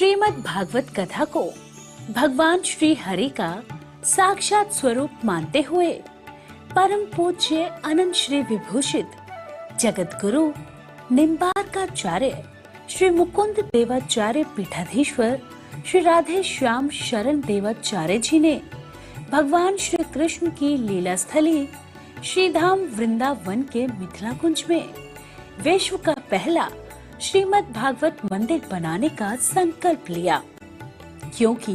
श्रीमद् भागवत कथा को भगवान श्री हरि का साक्षात स्वरूप मानते हुए परम पूज्य अनंत श्री विभूषित जगत गुरु निम्बार्काचार्य श्री मुकुंद देवाचार्य पीठाधीश्वर श्री राधे श्याम शरण देवाचार्य जी ने भगवान श्री कृष्ण की लीला स्थली श्रीधाम वृंदावन के मिथिला कुंज में विश्व का पहला श्रीमद् भागवत मंदिर बनाने का संकल्प लिया, क्योंकि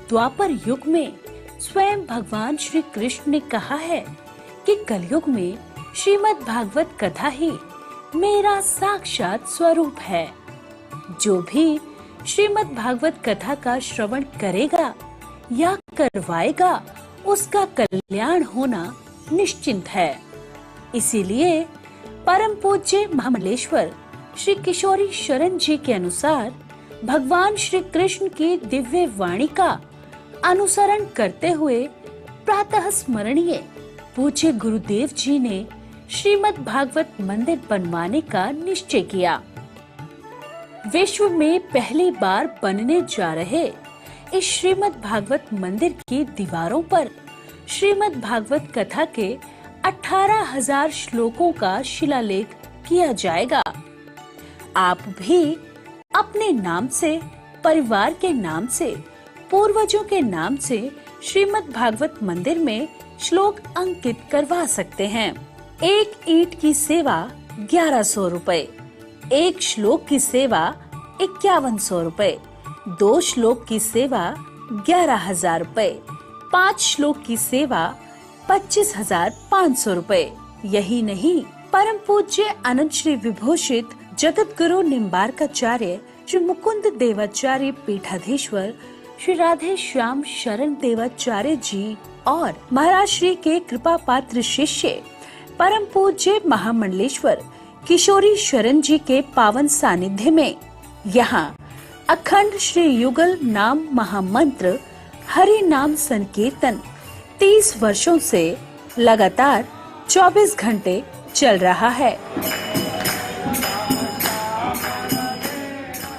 द्वापर युग में स्वयं भगवान श्री कृष्ण ने कहा है कि कलयुग में श्रीमद् भागवत कथा ही मेरा साक्षात स्वरूप है। जो भी श्रीमद् भागवत कथा का श्रवण करेगा या करवाएगा उसका कल्याण होना निश्चिंत है। इसीलिए परम पूज्य महामंडलेश्वर श्री किशोरी शरण जी के अनुसार भगवान श्री कृष्ण की दिव्य वाणी का अनुसरण करते हुए प्रातः स्मरणीय पूज्य गुरुदेव जी ने श्रीमद् भागवत मंदिर बनवाने का निश्चय किया। विश्व में पहली बार बनने जा रहे इस श्रीमद् भागवत मंदिर की दीवारों पर श्रीमद् भागवत कथा के 18,000 श्लोकों का शिलालेख किया जाएगा। आप भी अपने नाम से, परिवार के नाम से, पूर्वजों के नाम से श्रीमद् भागवत मंदिर में श्लोक अंकित करवा सकते हैं। एक ईंट की सेवा 1100 रुपए, एक श्लोक की सेवा 5100 रुपए, 2 श्लोक की सेवा 11,000 रुपए, 5 श्लोक की सेवा 25,500 रुपए। यही नहीं, परम पूज्य अनंत श्री विभूषित जगत गुरु निम्बार्काचार्य श्री मुकुंद देवाचार्य पीठाधीश्वर श्री राधे श्याम शरण देवाचार्य जी और महाराज श्री के कृपा पात्र शिष्य परम पूज्य महामंडलेश्वर किशोरी शरण जी के पावन सानिध्य में यहाँ अखंड श्री युगल नाम महामंत्र हरि नाम संकीर्तन 30 वर्षों से लगातार 24 घंटे चल रहा है।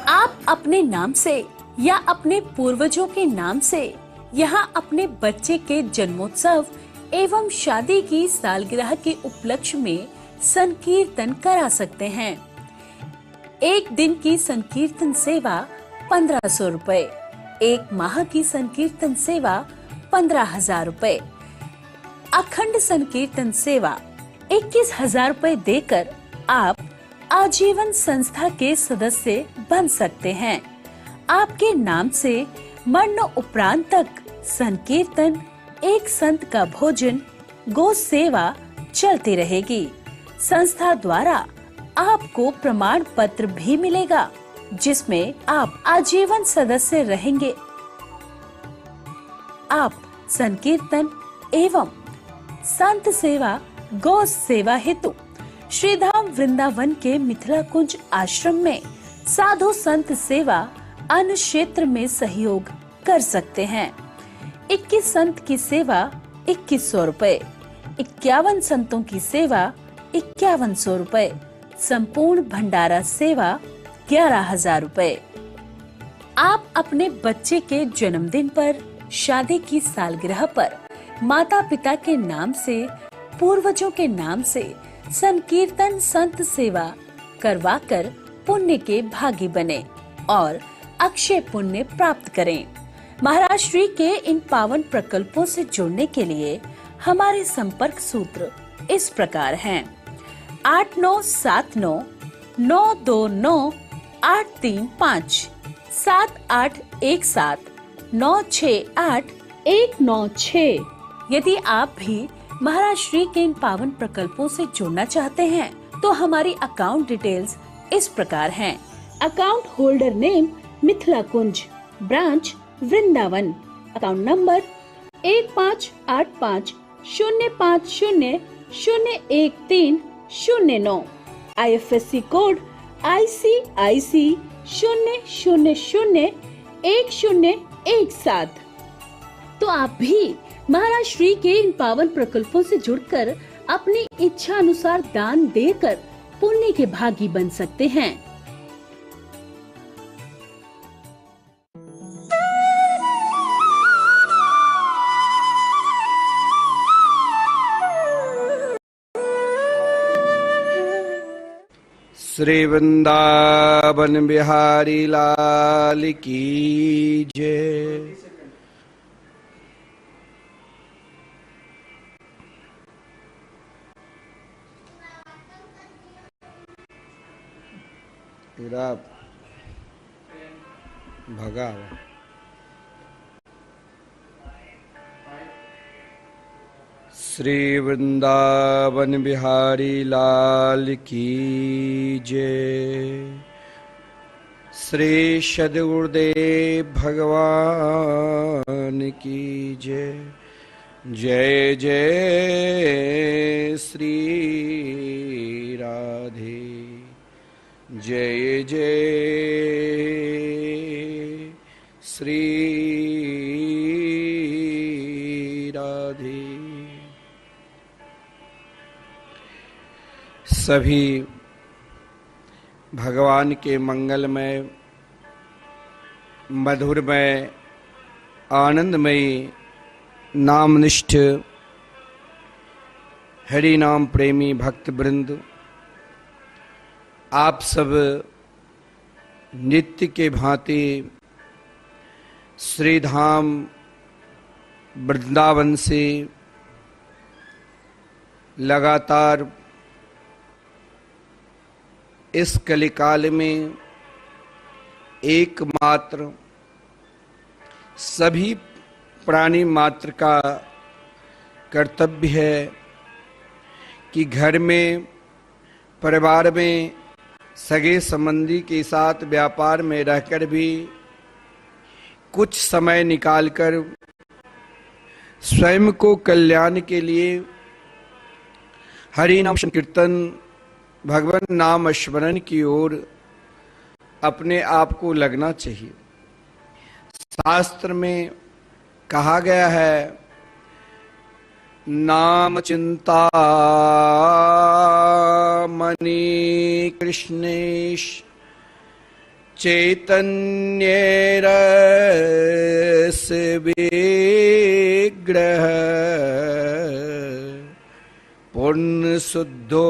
आप अपने नाम से या अपने पूर्वजों के नाम से यहाँ अपने बच्चे के जन्मोत्सव एवं शादी की सालगिरह के उपलक्ष्य में संकीर्तन करा सकते हैं। एक दिन की संकीर्तन सेवा 1500 रुपए, एक माह की संकीर्तन सेवा 15,000 रुपए, अखंड संकीर्तन सेवा 21,000 रुपए देकर आप आजीवन संस्था के सदस्य बन सकते हैं। आपके नाम से मरण उपरांत तक संकीर्तन, एक संत का भोजन, गो सेवा चलती रहेगी। संस्था द्वारा आपको प्रमाण पत्र भी मिलेगा, जिसमें आप आजीवन सदस्य रहेंगे। आप संकीर्तन एवं संत सेवा, गौ सेवा हेतु श्रीधाम वृंदावन के मिथिला कुंज आश्रम में साधु संत सेवा अन्य क्षेत्र में सहयोग कर सकते हैं। 21 संत की सेवा 2100 रुपए, 51 संतों की सेवा 5100 रुपए, संपूर्ण भंडारा सेवा 11,000 रुपए। आप अपने बच्चे के जन्मदिन पर, शादी की सालगिरह पर माता पिता के नाम से, पूर्वजों के नाम से संकीर्तन संत सेवा करवाकर पुण्य के भागी बने और अक्षय पुण्य प्राप्त करें। महाराज श्री के इन पावन प्रकल्पों से जुड़ने के लिए हमारे संपर्क सूत्र इस प्रकार हैं: 8979 929 835, 7817 968 196। यदि आप भी महाराज श्री के इन पावन प्रकल्पों से जुड़ना चाहते हैं तो हमारी अकाउंट डिटेल्स इस प्रकार हैं। Account holder name Mithila Kunj, branch Vrindavan, account number 158505001309, IFSC code ICIC 0001017। तो आप भी महाराज श्री के इन पावन प्रकल्पों से जुड़कर अपनी इच्छा अनुसार दान देकर पुण्य के भागी बन सकते हैं। श्री वृंदावन बिहारी लाल की जय। भगा श्री वृंदावन बिहारी लाल की जय। श्री सद्गुरुदेव भगवान की जय। जय जय श्री राधे, जय जय श्री राधे। सभी भगवान के मंगलमय, मधुरमय, आनंदमयी नामनिष्ठ हरि नाम प्रेमी भक्त वृंद, आप सब नित्य के भांति श्री धाम वृंदावन से लगातार इस कलिकाल में एकमात्र सभी प्राणी मात्र का कर्तव्य है कि घर में, परिवार में, सगे संबंधी के साथ व्यापार में रहकर भी कुछ समय निकालकर स्वयं को कल्याण के लिए हरि नाम संकीर्तन, भगवान नाम स्मरण की ओर अपने आप को लगना चाहिए। शास्त्र में कहा गया है, नाम चिंता मणि कृष्णेश चैतन्य रस विग्रह पुण्य शुद्धो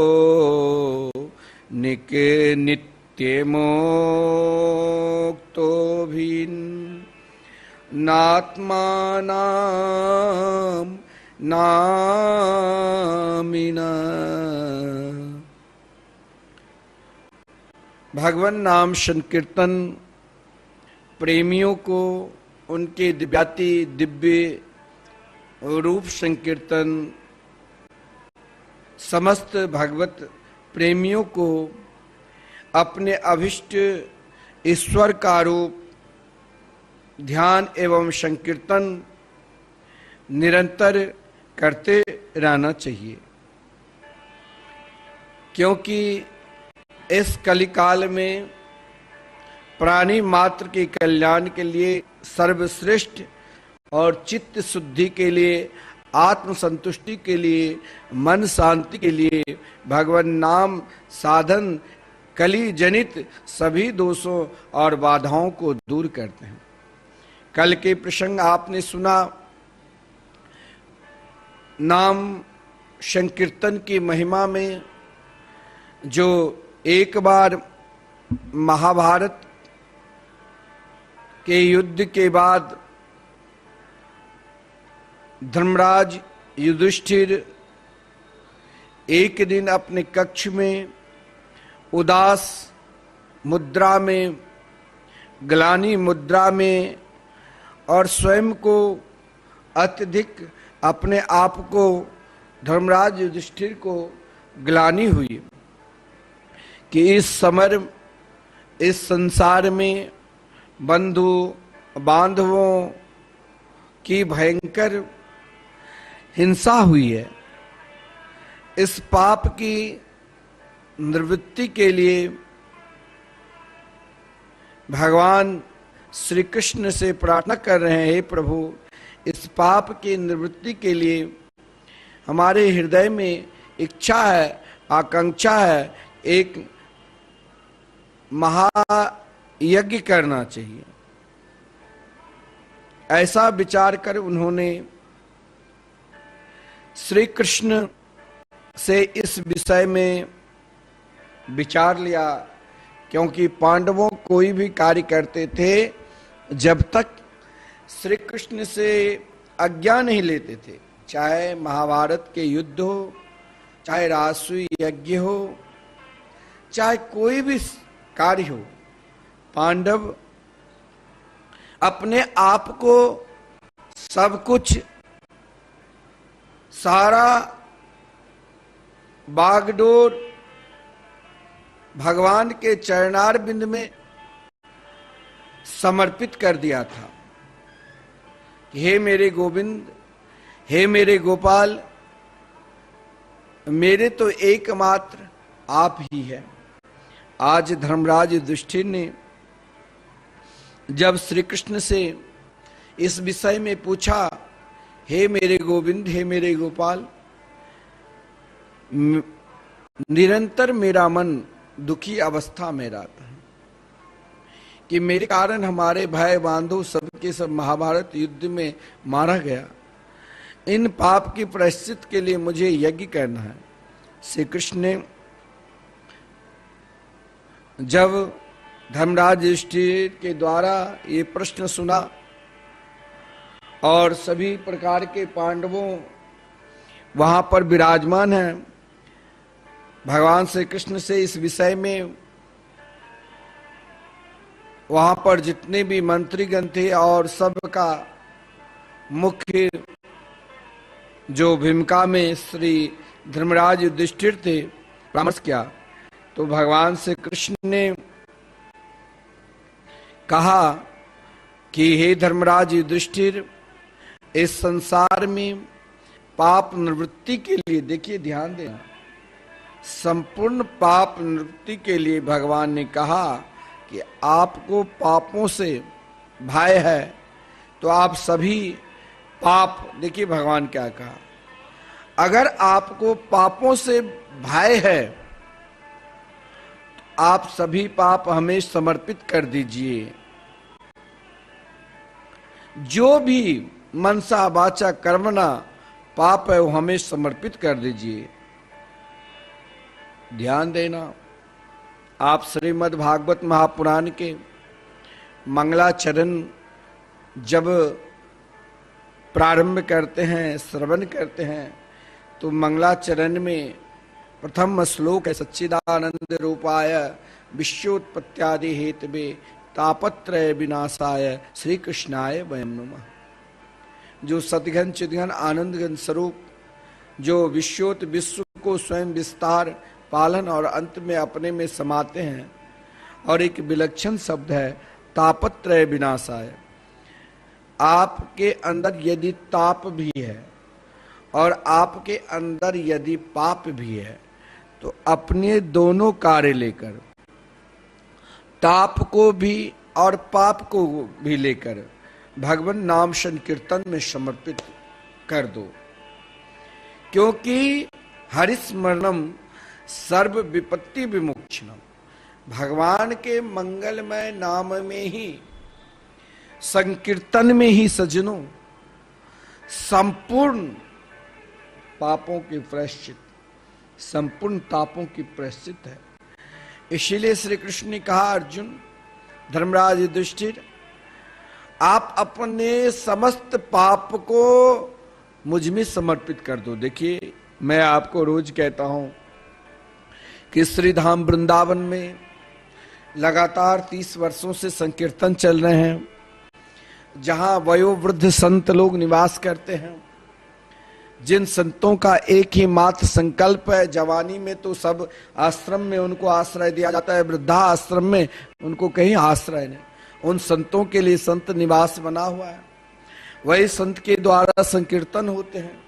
निक नित्य मोक्तो भिन नात्मानाम नामिना। भगवान नाम संकीर्तन प्रेमियों को उनके दिव्याति दिव्य रूप संकीर्तन समस्त भगवत प्रेमियों को अपने अभिष्ट ईश्वर का रूप ध्यान एवं संकीर्तन निरंतर करते रहना चाहिए, क्योंकि इस कलिकाल में प्राणी मात्र के कल्याण के लिए, सर्वश्रेष्ठ और चित्त शुद्धि के लिए, आत्म संतुष्टि के लिए, मन शांति के लिए भगवान नाम साधन कली जनित सभी दोषों और बाधाओं को दूर करते हैं। कल के प्रसंग आपने सुना, नाम संकीर्तन की महिमा में जो एक बार महाभारत के युद्ध के बाद धर्मराज युधिष्ठिर एक दिन अपने कक्ष में उदास मुद्रा में, ग्लानि मुद्रा में और स्वयं को अत्यधिक अपने आप को धर्मराज युधिष्ठिर को ग्लानि हुई कि इस समय इस संसार में बंधु बांधवों की भयंकर हिंसा हुई है। इस पाप की निवृत्ति के लिए भगवान श्री कृष्ण से प्रार्थना कर रहे हैं, हे प्रभु, इस पाप की निवृत्ति के लिए हमारे हृदय में इच्छा है, आकांक्षा है, एक महायज्ञ करना चाहिए। ऐसा विचार कर उन्होंने श्री कृष्ण से इस विषय में विचार लिया, क्योंकि पांडवों कोई भी कार्य करते थे जब तक श्री कृष्ण से आज्ञा नहीं लेते थे, चाहे महाभारत के युद्ध हो, चाहे राजसूय यज्ञ हो, चाहे कोई भी कार्य हो, पांडव अपने आप को सब कुछ, सारा बागडोर भगवान के चरणार बिंद में समर्पित कर दिया था। हे मेरे गोविंद, हे मेरे गोपाल, मेरे तो एकमात्र आप ही है। आज धर्मराज युधिष्ठिर ने जब श्री कृष्ण से इस विषय में पूछा, हे मेरे गोविंद, हे मेरे गोपाल, निरंतर मेरा मन दुखी अवस्था में रहता है कि मेरे कारण हमारे भाई बांधव सबके सब महाभारत युद्ध में मारा गया। इन पाप की प्रायश्चित के लिए मुझे यज्ञ करना है। श्री कृष्ण ने जब धर्मराज युधिष्ठिर के द्वारा ये प्रश्न सुना और सभी प्रकार के पांडवों वहां पर विराजमान हैं, भगवान श्री कृष्ण से इस विषय में वहां पर जितने भी मंत्रीगण थे और सबका मुख्य जो भूमिका में श्री धर्मराज युधिष्ठिर थे परामर्श किया, तो भगवान श्री कृष्ण ने कहा कि हे धर्मराज युधिष्ठिर, इस संसार में पाप निवृत्ति के लिए, देखिए ध्यान देना, संपूर्ण पाप निवृत्ति के लिए भगवान ने कहा कि आपको पापों से भय है तो आप सभी पाप, देखिए भगवान क्या कहा, अगर आपको पापों से भय है तो आप सभी पाप हमें समर्पित कर दीजिए। जो भी मनसा वाचा कर्मणा पाप है वो हमें समर्पित कर दीजिए। ध्यान देना, आप श्रीमद् भागवत महापुराण के मंगलाचरण जब प्रारंभ करते हैं, श्रवण करते हैं, तो मंगलाचरण में प्रथम श्लोक है, सच्चिदानंद रूपाय विश्वोत्पत्त्यादि हेतवे तापत्रय विनाशाय श्री कृष्णाय वयं नमः। जो सतघन चिदघन आनंद घन स्वरूप, जो विश्वोत विश्व को स्वयं विस्तार, पालन और अंत में अपने में समाते हैं, और एक विलक्षण शब्द है तापत्रय विनाशाय। आपके अंदर यदि ताप भी है और आपके अंदर यदि पाप भी है, तो अपने दोनों कार्य लेकर, ताप को भी और पाप को भी लेकर भगवान नाम संकीर्तन में समर्पित कर दो, क्योंकि हरिस्मरणम सर्व विपत्ति विमुक्षणम। भगवान के मंगलमय नाम में ही, संकीर्तन में ही सज्जनों संपूर्ण पापों की प्रायश्चित, संपूर्ण तापों की प्रायश्चित है। इसीलिए श्री कृष्ण ने कहा, अर्जुन, धर्मराज युधिष्ठिर, आप अपने समस्त पाप को मुझ में समर्पित कर दो। देखिए, मैं आपको रोज कहता हूं कि श्री धाम वृंदावन में लगातार 30 वर्षों से संकीर्तन चल रहे हैं, जहां वयोवृद्ध संत लोग निवास करते हैं, जिन संतों का एक ही मात्र संकल्प है, जवानी में तो सब आश्रम में उनको आश्रय दिया जाता है, वृद्धा आश्रम में उनको कहीं आश्रय नहीं, उन संतों के लिए संत निवास बना हुआ है। वही संत के द्वारा संकीर्तन होते हैं,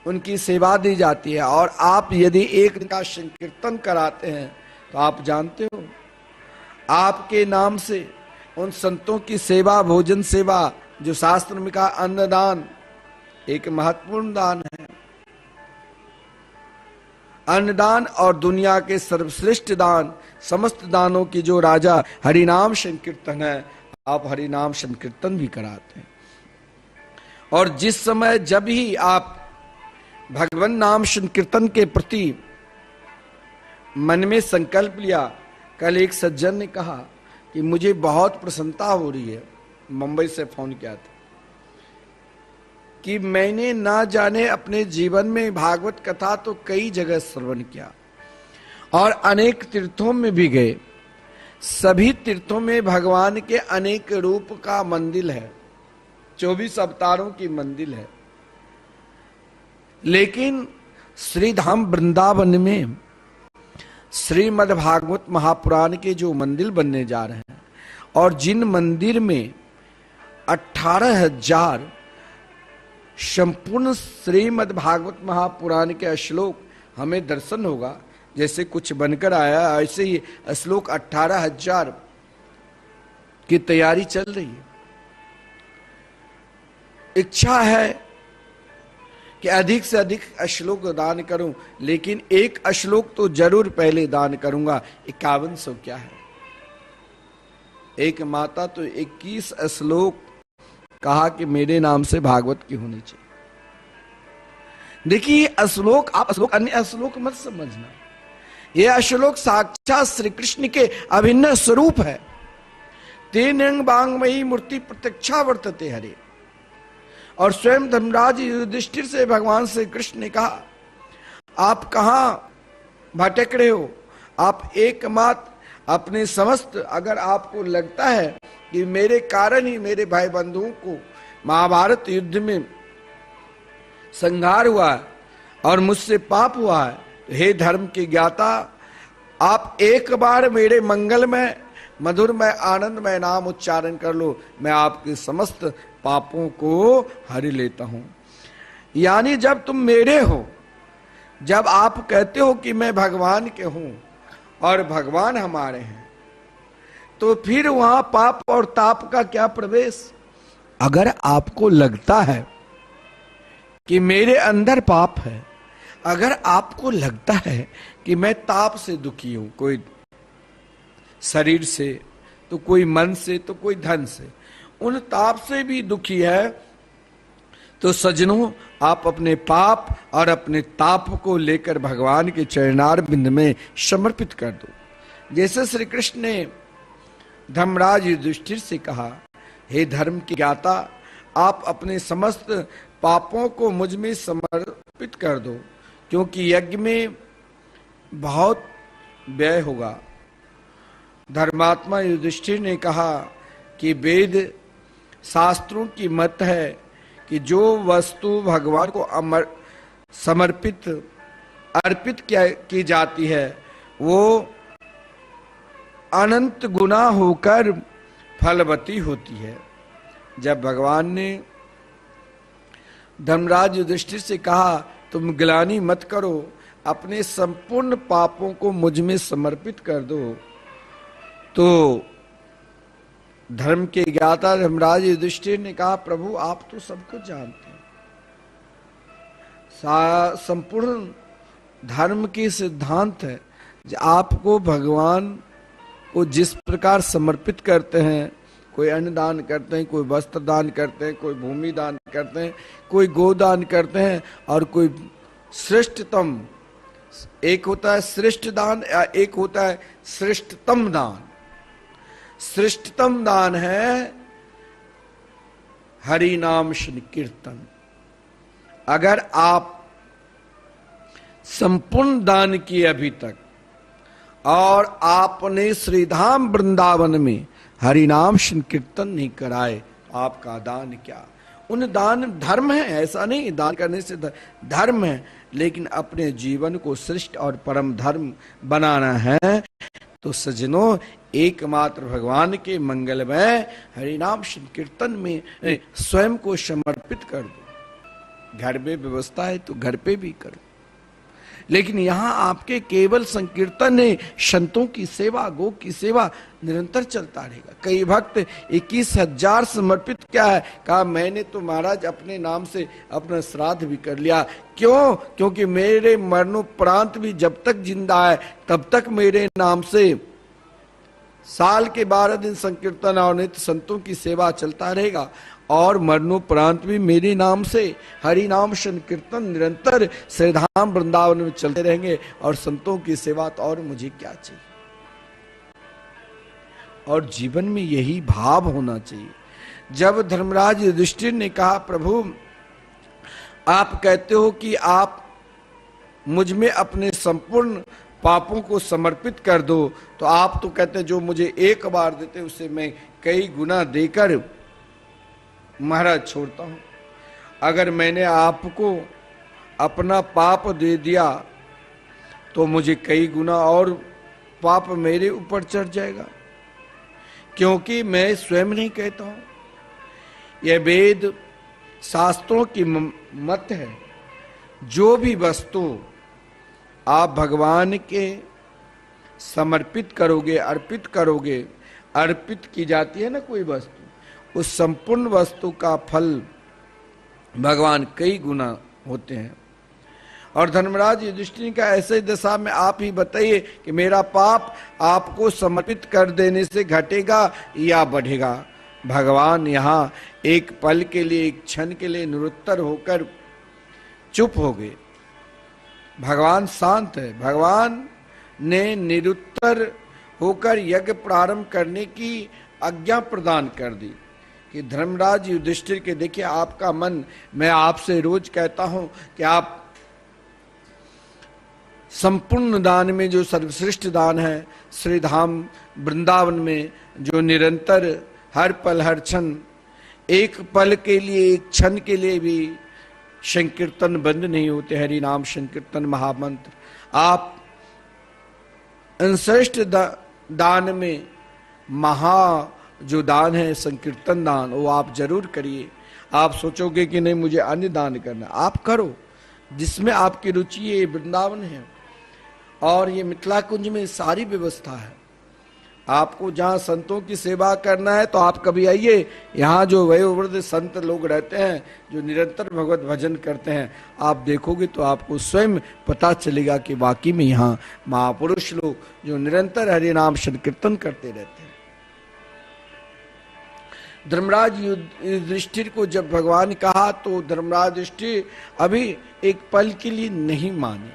उनकी सेवा दी जाती है। और आप यदि एक दिन का संकीर्तन कराते हैं तो आप जानते हो, आपके नाम से उन संतों की सेवा, भोजन सेवा, जो शास्त्र में कहा अन्नदान, एक महत्वपूर्ण दान है। अन्नदान और दुनिया के सर्वश्रेष्ठ दान, समस्त दानों की जो राजा हरिनाम संकीर्तन है, आप हरिनाम संकीर्तन भी कराते हैं। और जिस समय जब ही आप भगवान नाम संकीर्तन के प्रति मन में संकल्प लिया। कल एक सज्जन ने कहा कि मुझे बहुत प्रसन्नता हो रही है, मुंबई से फोन किया था, कि मैंने ना जाने अपने जीवन में भागवत कथा तो कई जगह श्रवण किया और अनेक तीर्थों में भी गए। सभी तीर्थों में भगवान के अनेक रूप का मंदिर है, 24 अवतारों की मंदिर है, लेकिन श्रीधाम वृंदावन में श्रीमद् भागवत महापुराण के जो मंदिर बनने जा रहे हैं और जिन मंदिर में 18,000 संपूर्ण श्रीमद् भागवत महापुराण के श्लोक हमें दर्शन होगा, जैसे कुछ बनकर आया ऐसे ही श्लोक 18,000 की तैयारी चल रही है। इच्छा है कि अधिक से अधिक श्लोक दान करूं, लेकिन एक श्लोक तो जरूर पहले दान करूंगा। 5100 क्या है, एक माता तो 21 श्लोक कहा कि मेरे नाम से भागवत की होनी चाहिए। देखिए श्लोक, आप श्लोक अन्य श्लोक मत समझना, यह श्लोक साक्षात श्री कृष्ण के अभिन्न स्वरूप है। तेन अंग बांगमयी मूर्ति प्रत्यक्षा वर्तते हरे। और स्वयं धर्मराज युधिष्ठिर से भगवान श्री कृष्ण ने कहा, आप कहां भटक रहे हो, आप एकमात्र अपने समस्त, अगर आपको लगता है कि मेरे कारण ही मेरे भाई बंधुओं को महाभारत युद्ध में संहार हुआ है और मुझसे पाप हुआ है, तो हे धर्म के ज्ञाता, आप एक बार मेरे मंगलमय मधुरमय आनंदमय नाम उच्चारण कर लो, मैं आपके समस्त पापों को हर लेता हूं। यानी जब तुम मेरे हो, जब आप कहते हो कि मैं भगवान के हूं और भगवान हमारे हैं, तो फिर वहां पाप और ताप का क्या प्रवेश। अगर आपको लगता है कि मेरे अंदर पाप है, अगर आपको लगता है कि मैं ताप से दुखी हूं, कोई शरीर से, तो कोई मन से, तो कोई धन से, उन ताप से भी दुखी है, तो सज्जनों आप अपने पाप और अपने ताप को लेकर भगवान के चरणार बिंद में समर्पित कर दो। जैसे श्री कृष्ण ने धर्मराज युधिष्ठिर से कहा, हे धर्म के ज्ञाता, आप अपने समस्त पापों को मुझ में समर्पित कर दो, क्योंकि यज्ञ में बहुत व्यय होगा। धर्मात्मा युधिष्ठिर ने कहा कि वेद शास्त्रों की मत है कि जो वस्तु भगवान को समर्पित अर्पित की जाती है वो अनंत गुना होकर फलवती होती है। जब भगवान ने धर्मराज युधिष्ठिर से कहा तुम ग्लानि मत करो, अपने संपूर्ण पापों को मुझ में समर्पित कर दो, तो धर्म के ज्ञाता धर्मराज युधिष्ठिर ने कहा, प्रभु आप तो सब कुछ जानते हैं, संपूर्ण धर्म के सिद्धांत है, आपको भगवान को जिस प्रकार समर्पित करते हैं, कोई अन्न दान करते हैं, कोई वस्त्र दान करते हैं, कोई भूमि दान करते हैं, कोई गोदान करते हैं, और कोई श्रेष्ठतम, एक होता है श्रेष्ठ दान, एक होता है श्रेष्ठतम दान। श्रेष्ठतम दान है हरि नाम संकीर्तन। अगर आप संपूर्ण दान किए अभी तक और आपने श्रीधाम वृंदावन में हरि नाम संकीर्तन नहीं कराए, आपका दान क्या। उन दान धर्म है, ऐसा नहीं दान करने से धर्म है, लेकिन अपने जीवन को श्रेष्ठ और परम धर्म बनाना है तो सज्जनों एकमात्र भगवान के मंगलमय हरिनाम संकीर्तन में स्वयं को समर्पित कर दो। घर में व्यवस्था है तो घर पे भी करो, लेकिन यहां आपके केवल संकीर्तन ने संतों की सेवा, गो की सेवा निरंतर चलता रहेगा। कई भक्त 21,000 समर्पित क्या है, कहा मैंने तो महाराज अपने नाम से अपना श्राद्ध भी कर लिया। क्यों? क्योंकि मेरे मरणोपरांत भी जब तक जिंदा है तब तक मेरे नाम से साल के 12 दिन संकीर्तन और नित्य संतों की सेवा चलता रहेगा। और मरणोपरांत भी मेरे नाम से हरि नाम संकीर्तन निरंतर श्रीधाम वृंदावन में चलते रहेंगे और संतों की सेवा, तो और मुझे क्या चाहिए। और जीवन में यही भाव होना चाहिए। जब धर्मराज युधिष्ठिर ने कहा, प्रभु आप कहते हो कि आप मुझ में अपने संपूर्ण पापों को समर्पित कर दो, तो आप तो कहते हैं जो मुझे एक बार देते उसे मैं कई गुना देकर महाराज छोड़ता हूं। अगर मैंने आपको अपना पाप दे दिया तो मुझे कई गुना और पाप मेरे ऊपर चढ़ जाएगा, क्योंकि मैं स्वयं नहीं कहता हूं, यह वेद शास्त्रों की मत है। जो भी वस्तु आप भगवान के समर्पित करोगे, अर्पित करोगे, अर्पित की जाती है ना कोई वस्तु, उस संपूर्ण वस्तु का फल भगवान कई गुना होते हैं। और धर्मराज युधिष्ठिर का ऐसे दशा में आप ही बताइए कि मेरा पाप आपको समर्पित कर देने से घटेगा या बढ़ेगा। भगवान यहाँ एक पल के लिए, एक क्षण के लिए निरुत्तर होकर चुप हो गए। भगवान शांत है। भगवान ने निरुत्तर होकर यज्ञ प्रारंभ करने की आज्ञा प्रदान कर दी कि धर्मराज युधिष्ठिर के, देखिए आपका मन, मैं आपसे रोज कहता हूं कि आप संपूर्ण दान में जो सर्वश्रेष्ठ दान है, श्रीधाम वृंदावन में जो निरंतर हर पल हर क्षण, एक पल के लिए, एक क्षण के लिए भी संकीर्तन बंद नहीं होते, हरि नाम संकीर्तन महामंत्र। आप श्रेष्ठ दान में महा जो दान है संकीर्तन दान, वो आप जरूर करिए। आप सोचोगे कि नहीं मुझे अन्य दान करना, आप करो जिसमें आपकी रुचि है। वृंदावन है और ये मिथिला कुंज में सारी व्यवस्था है। आपको जहाँ संतों की सेवा करना है तो आप कभी आइए। यहाँ जो वयोवृद्ध संत लोग रहते हैं जो निरंतर भगवत भजन करते हैं, आप देखोगे तो आपको स्वयं पता चलेगा कि वाकई में यहाँ महापुरुष लोग जो निरंतर हरि नाम संकीर्तन करते रहते हैं। धर्मराज युधिष्ठिर को जब भगवान कहा तो धर्मराज युधिष्ठिर अभी एक पल के लिए नहीं माने।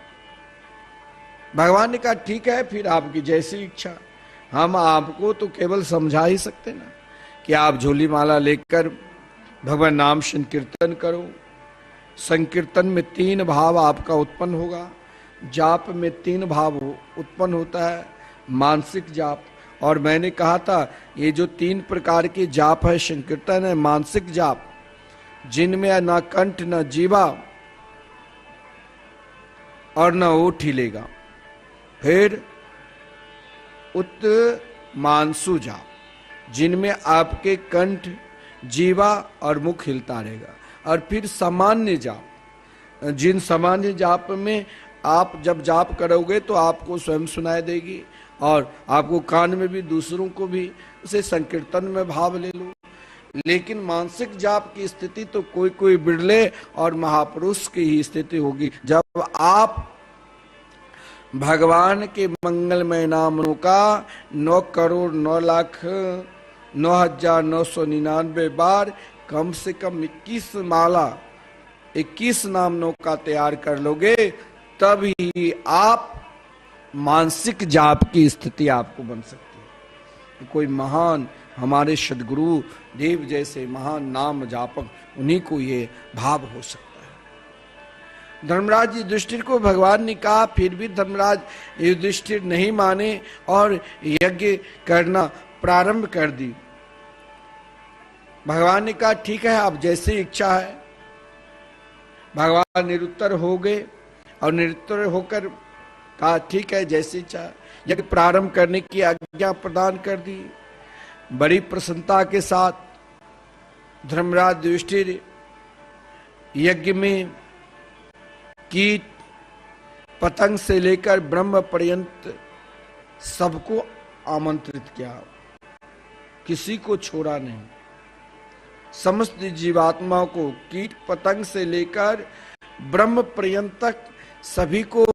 भगवान ने कहा ठीक है, फिर आपकी जैसी इच्छा। हम आपको तो केवल समझा ही सकते ना कि आप झोली माला लेकर भगवान नाम संकीर्तन करो। संकीर्तन में 3 भाव आपका उत्पन्न होगा। जाप में 3 भाव उत्पन्न होता है, मानसिक जाप। और मैंने कहा था ये जो 3 प्रकार के जाप है संकीर्तन है, मानसिक जाप जिनमें ना कंठ ना जीवा और ना ओठ हिलेगा। फिर उत्मांसु जाप जिनमें आपके कंठ जीवा और मुख हिलता रहेगा। और फिर सामान्य जाप, जिन सामान्य जाप में आप जब जाप करोगे तो आपको स्वयं सुनाई देगी और आपको कान में भी, दूसरों को भी उसे संकीर्तन में भाव ले लो। लेकिन मानसिक जाप की स्थिति तो कोई कोई बिरले और महापुरुष की ही स्थिति होगी, जब आप भगवान के मंगलमय नामों का 9,09,09,999 बार कम से कम 21 माला 21 नामों का तैयार कर लोगे, तब ही आप मानसिक जाप की स्थिति आपको बन सकती है। कोई महान हमारे सद्गुरु देव जैसे महान नाम जापक, उन्हीं को ये भाव हो सकता है। धर्मराज युधिष्ठिर को भगवान ने कहा, फिर भी धर्मराज युधिष्ठिर नहीं माने और यज्ञ करना प्रारंभ कर दी। भगवान ने कहा ठीक है, आप जैसी इच्छा है। भगवान निरुत्तर हो गए और निरुत्तर होकर कहा ठीक है, जैसी इच्छा। यज्ञ प्रारंभ करने की आज्ञा प्रदान कर दी। बड़ी प्रसन्नता के साथ धर्मराज युधिष्ठिर यज्ञ में कीट पतंग से लेकर ब्रह्म पर्यंत सबको आमंत्रित किया, किसी को छोड़ा नहीं। समस्त जीवात्माओं को कीट पतंग से लेकर ब्रह्म पर्यंत तक सभी को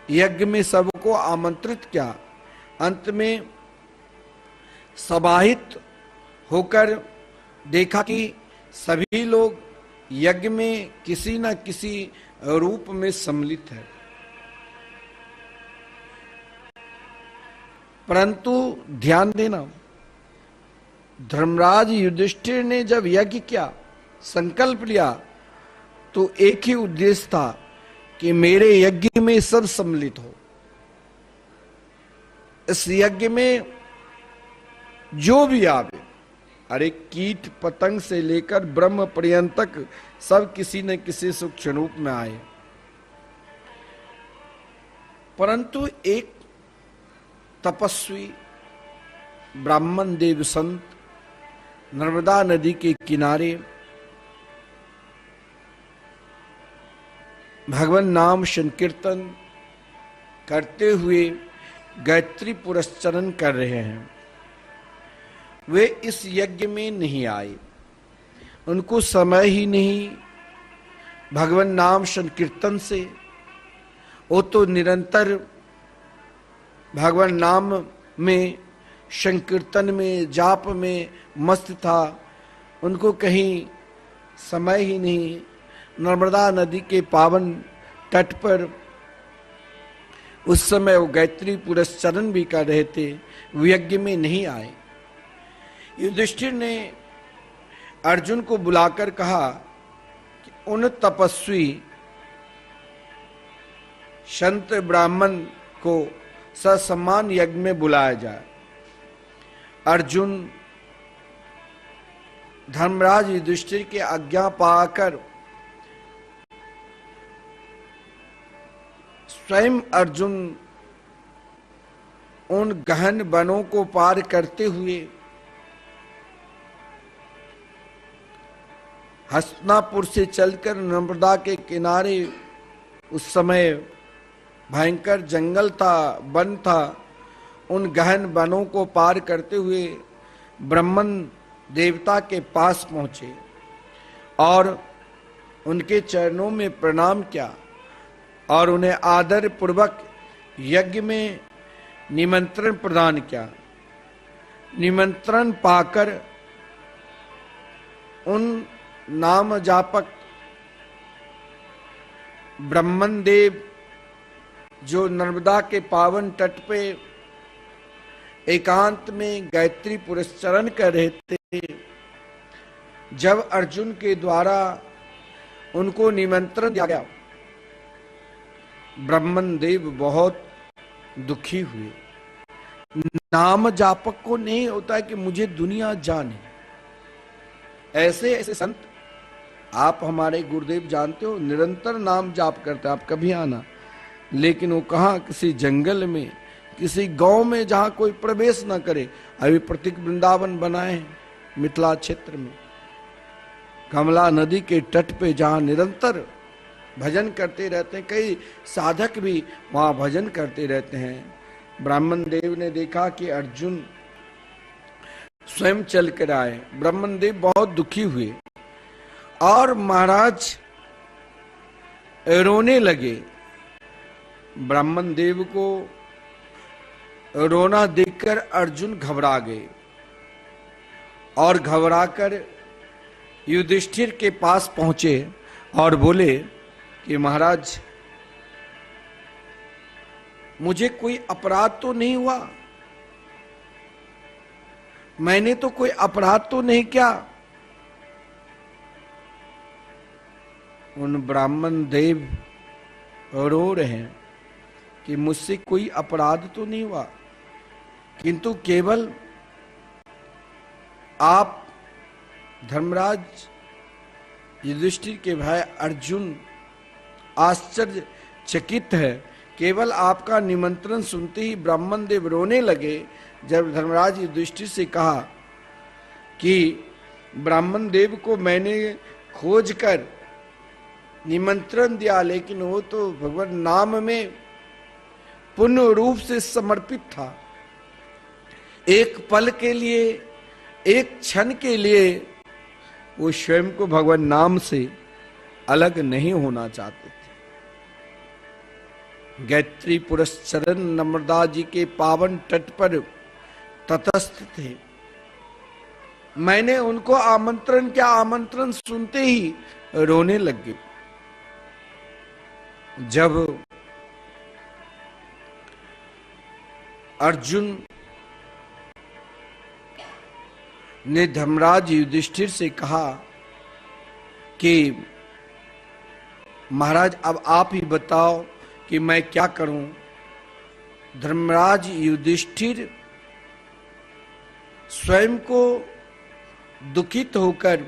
यज्ञ में सबको आमंत्रित किया। अंत में समाहित होकर देखा कि सभी लोग यज्ञ में किसी न किसी रूप में सम्मिलित है, परंतु ध्यान देना, धर्मराज युधिष्ठिर ने जब यज्ञ किया, संकल्प लिया, तो एक ही उद्देश्य था कि मेरे यज्ञ में सब सम्मिलित हो। इस यज्ञ में जो भी आवे, अरे कीट पतंग से लेकर ब्रह्म पर्यंत तक सब किसी न किसी सूक्ष्म रूप में आए। परंतु एक तपस्वी ब्राह्मण देव संत नर्मदा नदी के किनारे भगवान नाम संकीर्तन करते हुए गायत्री पुरस्चरण कर रहे हैं। वे इस यज्ञ में नहीं आए, उनको समय ही नहीं भगवान नाम संकीर्तन से। वो तो निरंतर भगवान नाम में, संकीर्तन में, जाप में मस्त था, उनको कहीं समय ही नहीं। नर्मदा नदी के पावन तट पर उस समय वो गायत्री पुरस्चरण भी कर रहे थे, वो यज्ञ में नहीं आए। युधिष्ठिर ने अर्जुन को बुलाकर कहा कि उन तपस्वी संत ब्राह्मण को ससम्मान यज्ञ में बुलाया जाए। अर्जुन धर्मराज युधिष्ठिर की आज्ञा पाकर स्वयं अर्जुन उन गहन वनों को पार करते हुए हस्तिनापुर से चलकर नर्मदा के किनारे, उस समय भयंकर जंगल था, वन था, उन गहन वनों को पार करते हुए ब्रह्मन देवता के पास पहुंचे और उनके चरणों में प्रणाम किया और उन्हें आदर पूर्वक यज्ञ में निमंत्रण प्रदान किया। निमंत्रण पाकर उन नाम जापक ब्रह्मन देव जो नर्मदा के पावन तट पे एकांत में गायत्री पुरस्चरण कर रहे थे, जब अर्जुन के द्वारा उनको निमंत्रण दिया गया, ब्रह्मन देव बहुत दुखी हुए। नाम जापक को नहीं होता कि मुझे दुनिया जाने। ऐसे ऐसे संत आप हमारे गुरुदेव जानते हो, निरंतर नाम जाप करते, आप कभी आना। लेकिन वो कहाँ, किसी जंगल में, किसी गांव में जहां कोई प्रवेश ना करे। अभी प्रतीक वृंदावन बनाए हैं मिथिला क्षेत्र में, कमला नदी के तट पे, जहां निरंतर भजन करते रहते हैं। कई साधक भी वहां भजन करते रहते हैं। ब्राह्मण देव ने देखा कि अर्जुन स्वयं चल कर आए। ब्राह्मण देव बहुत दुखी हुए और महाराज रोने लगे। ब्राह्मण देव को रोना देखकर अर्जुन घबरा गए और घबराकर युधिष्ठिर के पास पहुंचे और बोले कि महाराज, मुझे कोई अपराध तो नहीं हुआ, मैंने तो कोई अपराध तो नहीं किया। उन ब्राह्मण देव रो रहे हैं कि मुझसे कोई अपराध तो नहीं हुआ, किंतु केवल आप धर्मराज युधिष्ठिर के भाई अर्जुन आश्चर्यचकित है। केवल आपका निमंत्रण सुनते ही ब्राह्मण देव रोने लगे। जब धर्मराज युधिष्ठिर से कहा कि ब्राह्मण देव को मैंने खोज कर निमंत्रण दिया, लेकिन वो तो भगवान नाम में पूर्ण रूप से समर्पित था, एक पल के लिए, एक क्षण के लिए वो स्वयं को भगवान नाम से अलग नहीं होना चाहते थे। गायत्री पुरस्चरण नर्मदा जी के पावन तट पर तटस्थ थे मैंने उनको आमंत्रण किया, आमंत्रण सुनते ही रोने लग गए। जब अर्जुन ने धर्मराज युधिष्ठिर से कहा कि महाराज अब आप ही बताओ कि मैं क्या करूं, धर्मराज युधिष्ठिर स्वयं को दुखित होकर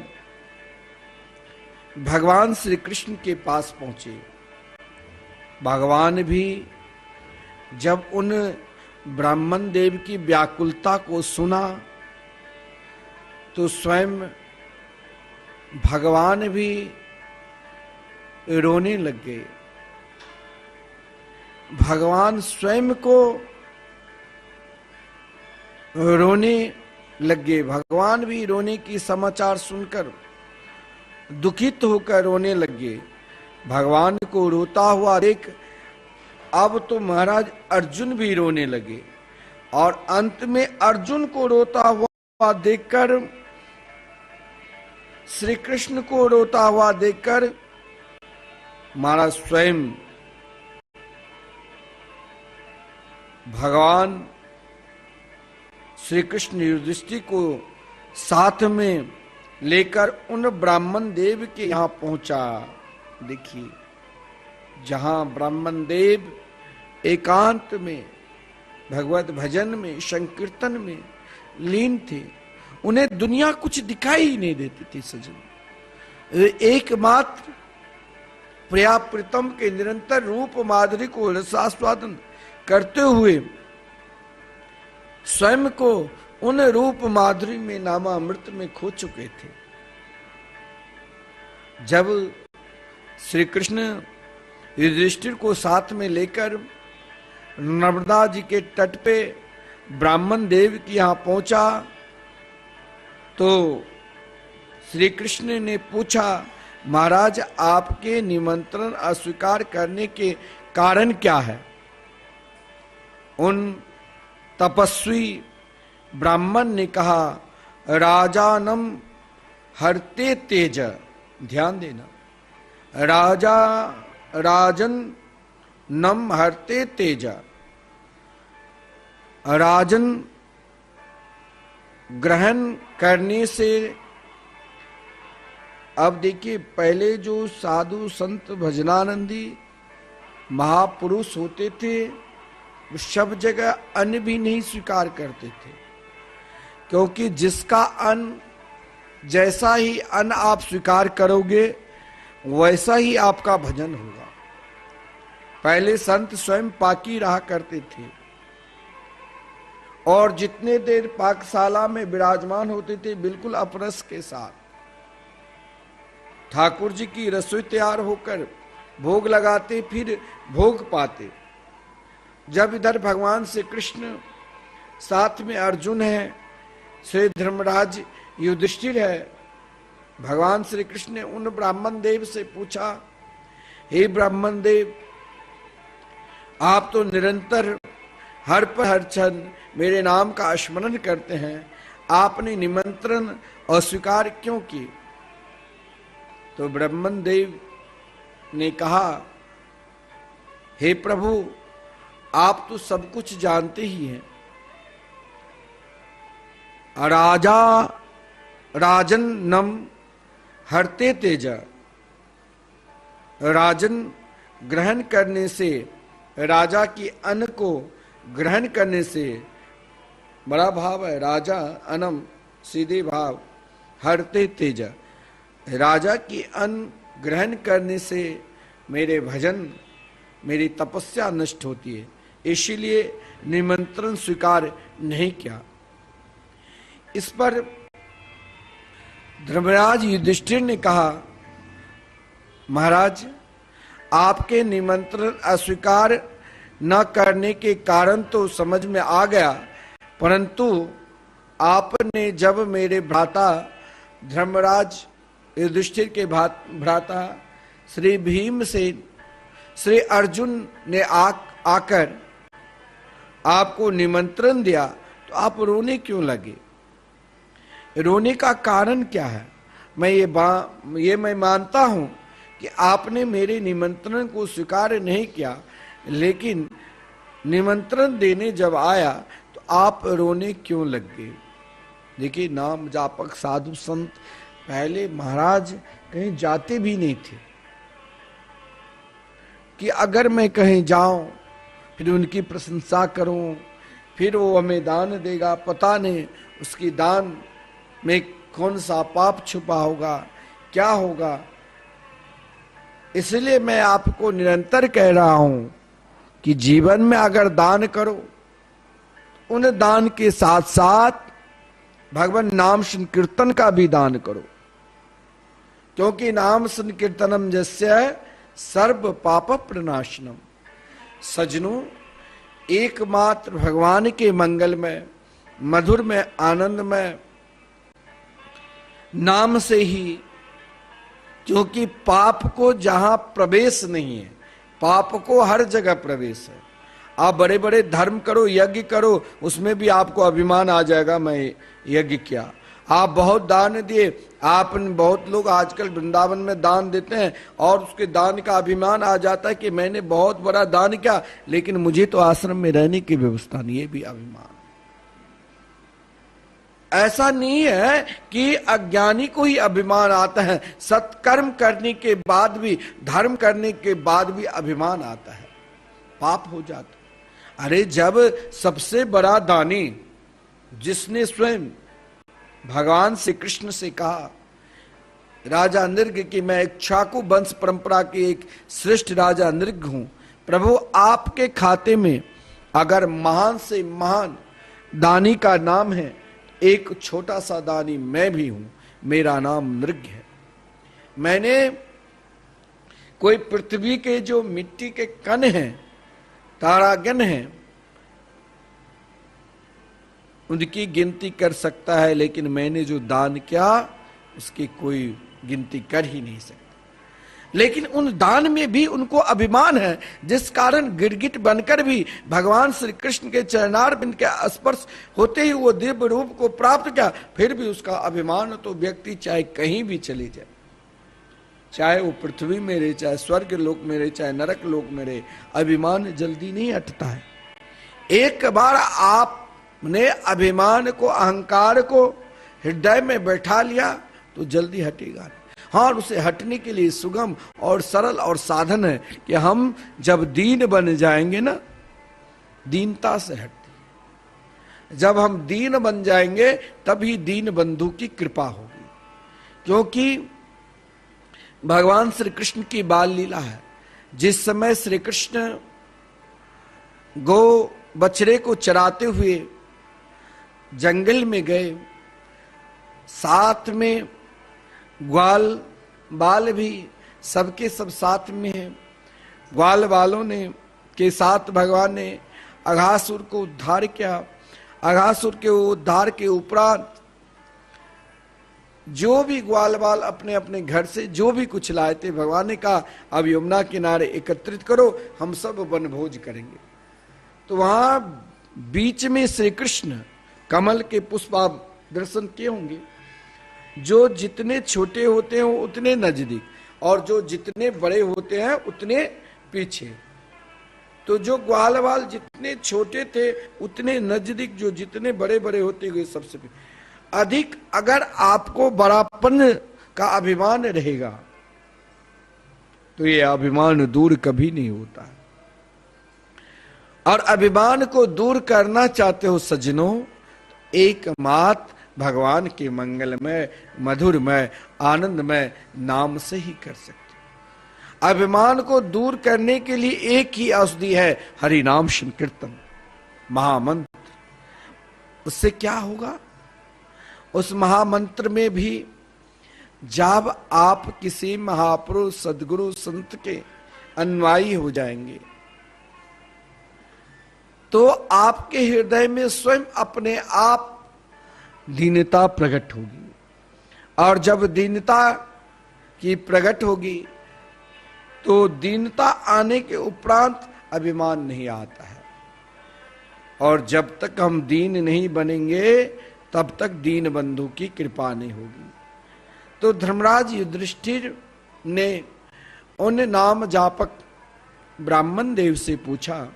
भगवान श्री कृष्ण के पास पहुंचे। भगवान भी जब उन ब्राह्मण देव की व्याकुलता को सुना तो स्वयं भगवान भी रोने लग गए। भगवान स्वयं को रोने लग गए। भगवान भी रोने की समाचार सुनकर दुखित होकर रोने लग गए। भगवान को रोता हुआ देख अब तो महाराज अर्जुन भी रोने लगे और अंत में अर्जुन को रोता हुआ देखकर, श्री कृष्ण को रोता हुआ देखकर महाराज स्वयं भगवान श्री कृष्ण युधिष्ठिर को साथ में लेकर उन ब्राह्मण देव के यहां पहुंचा। देखिए, जहां ब्राह्मण देव एकांत में भगवत भजन में संकीर्तन में लीन थे, उन्हें दुनिया कुछ दिखाई ही नहीं देती थी सजन। एकमात्र प्रिया प्रीतम के निरंतर रूप माधुरी को रसास्वादन करते हुए स्वयं को उन रूप माधुरी में नामामृत में खो चुके थे। जब श्री कृष्ण युधिष्ठिर को साथ में लेकर नर्मदा जी के तट पे ब्राह्मण देव के यहां पहुंचा तो श्री कृष्ण ने पूछा, महाराज आपके निमंत्रण अस्वीकार करने के कारण क्या है? उन तपस्वी ब्राह्मण ने कहा, राजानम हरते तेज, ध्यान देना, राजन नम हरते तेज, राजन ग्रहण करने से। अब देखिए, पहले जो साधु संत भजनानंदी महापुरुष होते थे वो सब जगह अन्न भी नहीं स्वीकार करते थे, क्योंकि जिसका अन्न, जैसा ही अन्न आप स्वीकार करोगे वैसा ही आपका भजन होगा। पहले संत स्वयं पाकी रहा करते थे और जितने देर पाकशाला में विराजमान होते थे बिल्कुल अपरस के साथ ठाकुर जी की रसोई तैयार होकर भोग लगाते, फिर भोग पाते। जब इधर भगवान श्री कृष्ण साथ में अर्जुन है, श्री धर्मराज युधिष्ठिर है, भगवान श्री कृष्ण ने उन ब्राह्मण देव से पूछा, हे ब्राह्मण देव, आप तो निरंतर हर पर हर क्षण मेरे नाम का स्मरण करते हैं, आपने निमंत्रण अस्वीकार क्यों किए? तो ब्राह्मण देव ने कहा, हे प्रभु, आप तो सब कुछ जानते ही हैं। राजन नम हरते तेजा, राजन ग्रहण करने से, राजा की अन्न को ग्रहण करने से, बड़ा भाव है, राजा अनम सीधे भाव, हरते तेजा, राजा की अन्न ग्रहण करने से मेरे भजन, मेरी तपस्या नष्ट होती है, इसीलिए निमंत्रण स्वीकार नहीं किया। इस पर धर्मराज युधिष्ठिर ने कहा, महाराज, आपके निमंत्रण अस्वीकार न करने के कारण तो समझ में आ गया, परंतु आपने जब मेरे भ्राता धर्मराज युधिष्ठिर के भ्राता श्री भीम से श्री अर्जुन ने आकर आपको निमंत्रण दिया तो आप रोने क्यों लगे? रोने का कारण क्या है? मैं मानता हूं कि आपने मेरे निमंत्रण को स्वीकार नहीं किया, लेकिन निमंत्रण देने जब आया तो आप रोने क्यों लग गए? देखिए, नाम जापक साधु संत पहले महाराज कहीं जाते भी नहीं थे कि अगर मैं कहीं जाऊं फिर उनकी प्रशंसा करूं, फिर वो हमें दान देगा, पता नहीं उसकी दान में कौन सा पाप छुपा होगा, क्या होगा। इसलिए मैं आपको निरंतर कह रहा हूं कि जीवन में अगर दान करो, उन दान के साथ साथ भगवान नाम संकीर्तन का भी दान करो, क्योंकि नाम संकीर्तनम जस्य सर्व पाप प्रनाशनम। सजनों, एकमात्र भगवान के मंगल में, मधुर में, आनंद में नाम से ही, क्योंकि पाप को जहां प्रवेश नहीं है, पाप को हर जगह प्रवेश है। आप बड़े बड़े धर्म करो, यज्ञ करो, उसमें भी आपको अभिमान आ जाएगा, मैं यज्ञ किया। आप बहुत दान दिए, आप बहुत लोग आजकल वृंदावन में दान देते हैं और उसके दान का अभिमान आ जाता है कि मैंने बहुत बड़ा दान किया, लेकिन मुझे तो आश्रम में रहने की व्यवस्था नहीं, ये भी अभिमान। ऐसा नहीं है कि अज्ञानी को ही अभिमान आता है, सत्कर्म करने के बाद भी, धर्म करने के बाद भी अभिमान आता है, पाप हो जाता। अरे जब सबसे बड़ा दानी, जिसने स्वयं भगवान श्री कृष्ण से कहा, राजा नृग की मैं इक्ष्वाकु वंश परंपरा के एक श्रेष्ठ राजा नृग हूं, प्रभु आपके खाते में अगर महान से महान दानी का नाम है, एक छोटा सा दानी मैं भी हूं, मेरा नाम नृग है। मैंने कोई पृथ्वी के जो मिट्टी के कण हैं, तारागण हैं, उनकी गिनती कर सकता है, लेकिन मैंने जो दान किया उसकी कोई गिनती कर ही नहीं सकता। लेकिन उन दान में भी उनको अभिमान है, जिस कारण गिरगिट बनकर भी भगवान श्री कृष्ण के चरणारविंद के स्पर्श होते ही वो दिव्य रूप को प्राप्त किया। फिर भी उसका अभिमान, तो व्यक्ति चाहे कहीं भी चले जाए, चाहे वो पृथ्वी में रहे, चाहे स्वर्ग लोक में रहे, चाहे नरक लोक में रहे, अभिमान जल्दी नहीं हटता है। एक बार आपने अभिमान को, अहंकार को हृदय में बैठा लिया तो जल्दी हटेगा नहीं। हाँ, उसे हटने के लिए सुगम और सरल और साधन है कि हम जब दीन बन जाएंगे ना, दीनता से हटती है। जब हम दीन बन जाएंगे तभी दीन बंधु की कृपा होगी, क्योंकि भगवान श्री कृष्ण की बाल लीला है। जिस समय श्री कृष्ण गो बछड़े को चराते हुए जंगल में गए, साथ में ग्वाल बाल भी सबके सब साथ में है। ग्वाल बालों ने के साथ भगवान ने अघासुर को उद्धार किया। अघासुर के उद्धार के उपरांत जो भी ग्वाल बाल अपने अपने घर से जो भी कुछ लाए थे, भगवान ने कहा अब यमुना किनारे एकत्रित करो, हम सब वनभोज करेंगे। तो वहां बीच में श्री कृष्ण कमल के पुष्प आप दर्शन किए होंगे, जो जितने छोटे होते हैं उतने नजदीक, और जो जितने बड़े होते हैं उतने पीछे। तो जो ग्वाल बाल जितने छोटे थे उतने नजदीक, जो जितने बड़े बड़े होते गए सबसे अधिक। अगर आपको बड़ापन का अभिमान रहेगा तो ये अभिमान दूर कभी नहीं होता है। और अभिमान को दूर करना चाहते हो सज्जनों, एकमात्र भगवान के मंगलमय, मधुरमय, आनंदमय नाम से ही कर सकते हो। अभिमान को दूर करने के लिए एक ही औषधि है, हरि नाम संकीर्तन, महामंत्र। उससे क्या होगा? उस महामंत्र में भी जब आप किसी महापुरुष, सदगुरु, संत के अनुयायी हो जाएंगे तो आपके हृदय में स्वयं अपने आप दीनता प्रकट होगी। और जब दीनता की प्रकट होगी तो दीनता आने के उपरांत अभिमान नहीं आता है। और जब तक हम दीन नहीं बनेंगे तब तक दीन बंधु की कृपा नहीं होगी। तो धर्मराज युधिष्ठिर ने उन नाम जापक ब्राह्मण देव से पूछा,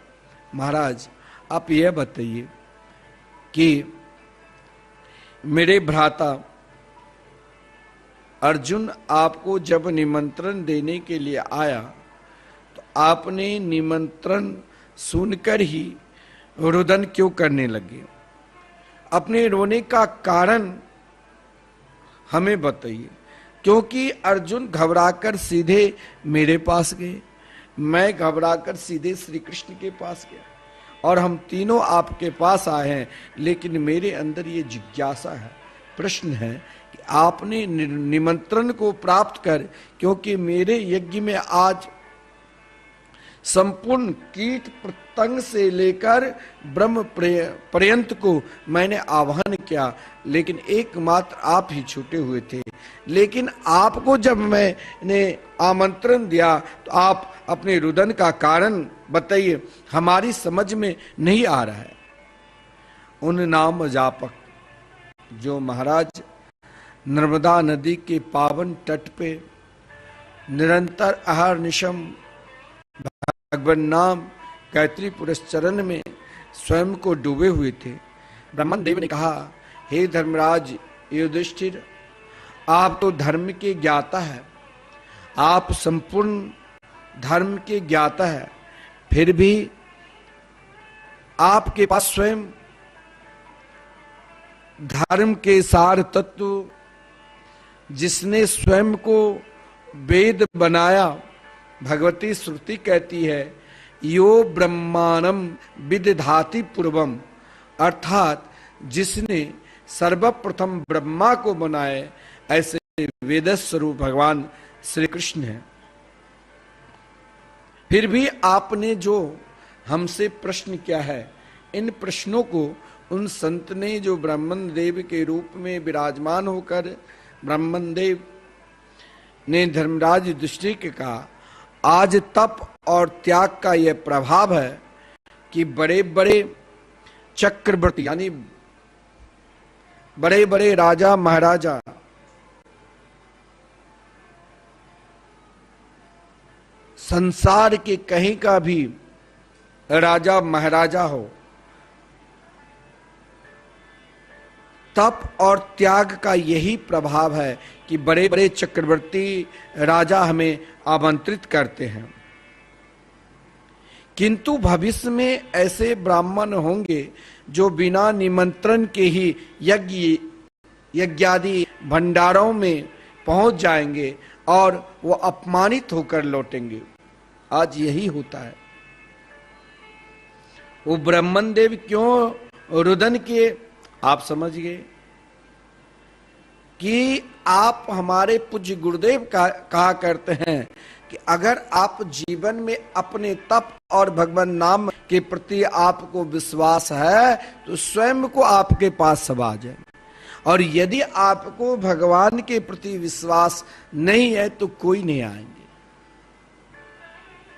महाराज आप यह बताइए कि मेरे भ्राता अर्जुन आपको जब निमंत्रण देने के लिए आया तो आपने निमंत्रण सुनकर ही रुदन क्यों करने लगे? अपने रोने का कारण हमें बताइए। क्योंकि अर्जुन घबराकर सीधे मेरे पास गए, मैं घबराकर सीधे श्री कृष्ण के पास गया और हम तीनों आपके पास आए हैं। लेकिन मेरे अंदर ये जिज्ञासा है, प्रश्न है कि आपने निमंत्रण को प्राप्त कर, क्योंकि मेरे यज्ञ में आज संपूर्ण कीट पतंग से लेकर ब्रह्म पर्यंत को मैंने आह्वान किया, लेकिन एकमात्र आप ही छूटे हुए थे। लेकिन आपको जब मैंने आमंत्रण दिया तो आप अपने रुदन का कारण बताइए, हमारी समझ में नहीं आ रहा है। उन नाम जापक जो महाराज नर्मदा नदी के पावन तट पे निरंतर अहर्निशम भगवान नाम गायत्री पुरस्चरण में स्वयं को डूबे हुए थे, ब्राह्मण देव ने कहा, हे धर्मराज युधिष्ठिर, आप तो धर्म के ज्ञाता है, आप संपूर्ण धर्म के ज्ञाता है, फिर भी आपके पास स्वयं धर्म के सार तत्व, जिसने स्वयं को वेद बनाया, भगवती श्रुति कहती है, यो ब्रह्माणम विदधाति पूर्वम, अर्थात जिसने सर्वप्रथम ब्रह्मा को बनाए, ऐसे वेद स्वरूप भगवान श्री कृष्ण है। फिर भी आपने जो हमसे प्रश्न किया है, इन प्रश्नों को उन संत ने जो ब्राह्मण देव के रूप में विराजमान होकर ब्राह्मण देव ने धर्मराज युधिष्ठिर के कहा, आज तप और त्याग का यह प्रभाव है कि बड़े बड़े चक्रवर्ती यानी बड़े बड़े राजा महाराजा संसार के कहीं का भी राजा महाराजा हो, तप और त्याग का यही प्रभाव है कि बड़े बड़े चक्रवर्ती राजा हमें आमंत्रित करते हैं। किंतु भविष्य में ऐसे ब्राह्मण होंगे जो बिना निमंत्रण के ही यज्ञादि भंडारों में पहुंच जाएंगे और वो अपमानित होकर लौटेंगे। आज यही होता है। वो ब्राह्मण देव क्यों रुदन किए, आप समझ गए कि आप हमारे पूज्य गुरुदेव कहा करते हैं कि अगर आप जीवन में अपने तप और भगवान नाम के प्रति आपको विश्वास है तो स्वयं को आपके पास सब आ जाए, और यदि आपको भगवान के प्रति विश्वास नहीं है तो कोई नहीं आएंगे।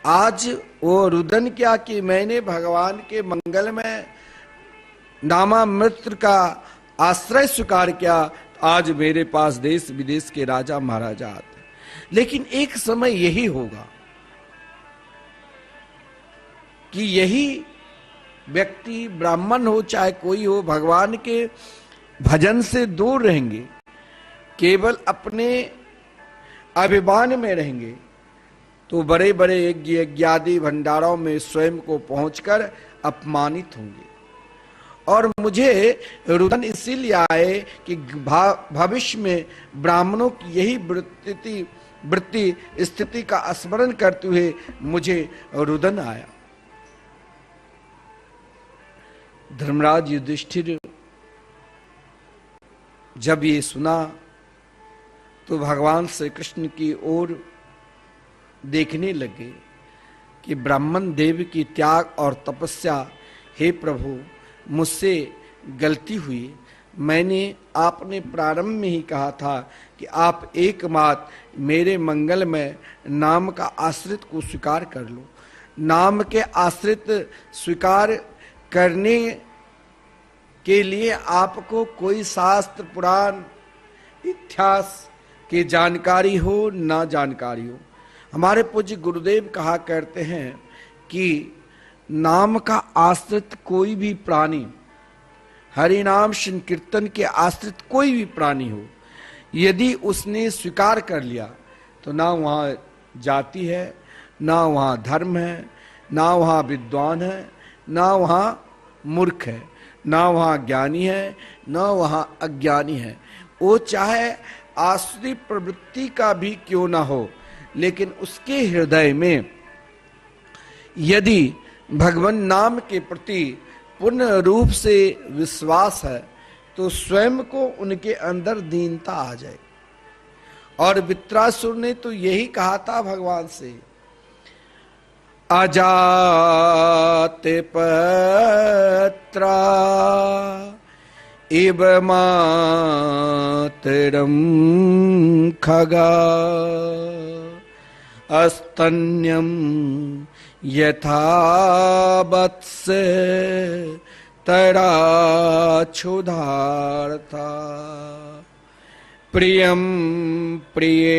आज वो रुदन क्या कि मैंने भगवान के मंगल में नामामृत का आश्रय स्वीकार किया, आज मेरे पास देश विदेश के राजा महाराजा आते। लेकिन एक समय यही होगा कि यही व्यक्ति, ब्राह्मण हो चाहे कोई हो, भगवान के भजन से दूर रहेंगे, केवल अपने अभिमान में रहेंगे, तो बड़े बड़े यज्ञादि भंडारों में स्वयं को पहुंचकर अपमानित होंगे। और मुझे रुदन इसीलिए आए कि भविष्य में ब्राह्मणों की यही वृत्ति स्थिति का स्मरण करते हुए मुझे रुदन आया। धर्मराज युधिष्ठिर जब ये सुना तो भगवान श्री कृष्ण की ओर देखने लगे कि ब्राह्मण देव की त्याग और तपस्या, हे प्रभु मुझसे गलती हुई। मैंने आपने प्रारंभ में ही कहा था कि आप एकमात्र मेरे मंगल में नाम का आश्रित को स्वीकार कर लो। नाम के आश्रित स्वीकार करने के लिए आपको कोई शास्त्र पुराण इतिहास की जानकारी हो ना जानकारी हो। हमारे पूज्य गुरुदेव कहा करते हैं कि नाम का आश्रित कोई भी प्राणी, हरि नाम संकीर्तन के आश्रित कोई भी प्राणी हो, यदि उसने स्वीकार कर लिया तो ना वहाँ जाति है, ना वहाँ धर्म है, ना वहाँ विद्वान है, ना वहाँ मूर्ख है, ना वहाँ ज्ञानी है, ना वहाँ अज्ञानी है। वो चाहे आसुरी प्रवृत्ति का भी क्यों ना हो, लेकिन उसके हृदय में यदि भगवान नाम के प्रति पूर्ण रूप से विश्वास है तो स्वयं को उनके अंदर दीनता आ जाए। और वित्रासुर ने तो यही कहा था भगवान से, अजाते पत्रा इव मातरम खगा अस्तन्यम यथा वत्स तराक्षुधार्था प्रियम प्रियेव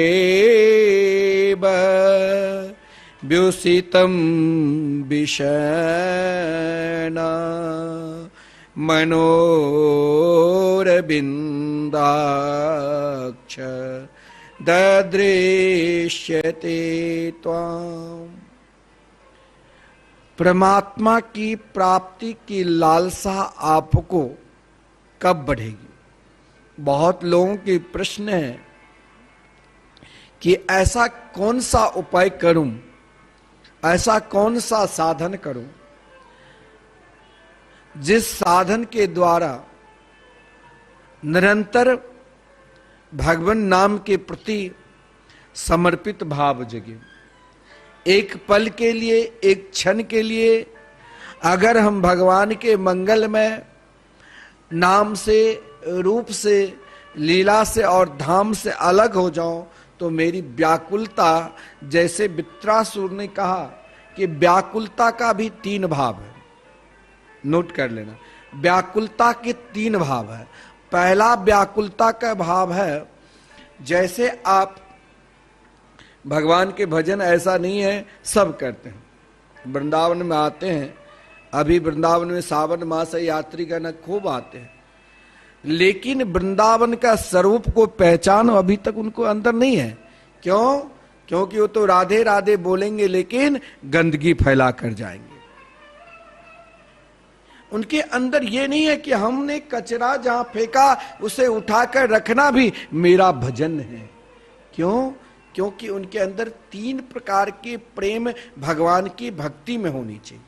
व्युसितं विषैना मनोरविन्दाक्ष ददृश्यते त्वाम्। परमात्मा की प्राप्ति की लालसा आपको कब बढ़ेगी? बहुत लोगों के प्रश्न है कि ऐसा कौन सा उपाय करूं, ऐसा कौन सा साधन करूं जिस साधन के द्वारा निरंतर भगवान नाम के प्रति समर्पित भाव जगे। एक पल के लिए, एक क्षण के लिए अगर हम भगवान के मंगलमय नाम से, रूप से, लीला से और धाम से अलग हो जाऊं तो मेरी व्याकुलता, जैसे वित्रासुर ने कहा कि व्याकुलता का भी 3 भाव है, नोट कर लेना। व्याकुलता के 3 भाव है। पहला व्याकुलता का भाव है, जैसे आप भगवान के भजन ऐसा नहीं है सब करते हैं, वृंदावन में आते हैं, अभी वृंदावन में सावन मास है, यात्री गण खूब आते हैं, लेकिन वृंदावन का स्वरूप को पहचान अभी तक उनको अंदर नहीं है। क्यों? क्योंकि वो तो राधे राधे बोलेंगे लेकिन गंदगी फैला कर जाएंगे। उनके अंदर ये नहीं है कि हमने कचरा जहां फेंका उसे उठाकर रखना भी मेरा भजन है। क्यों? क्योंकि उनके अंदर 3 प्रकार के प्रेम भगवान की भक्ति में होनी चाहिए।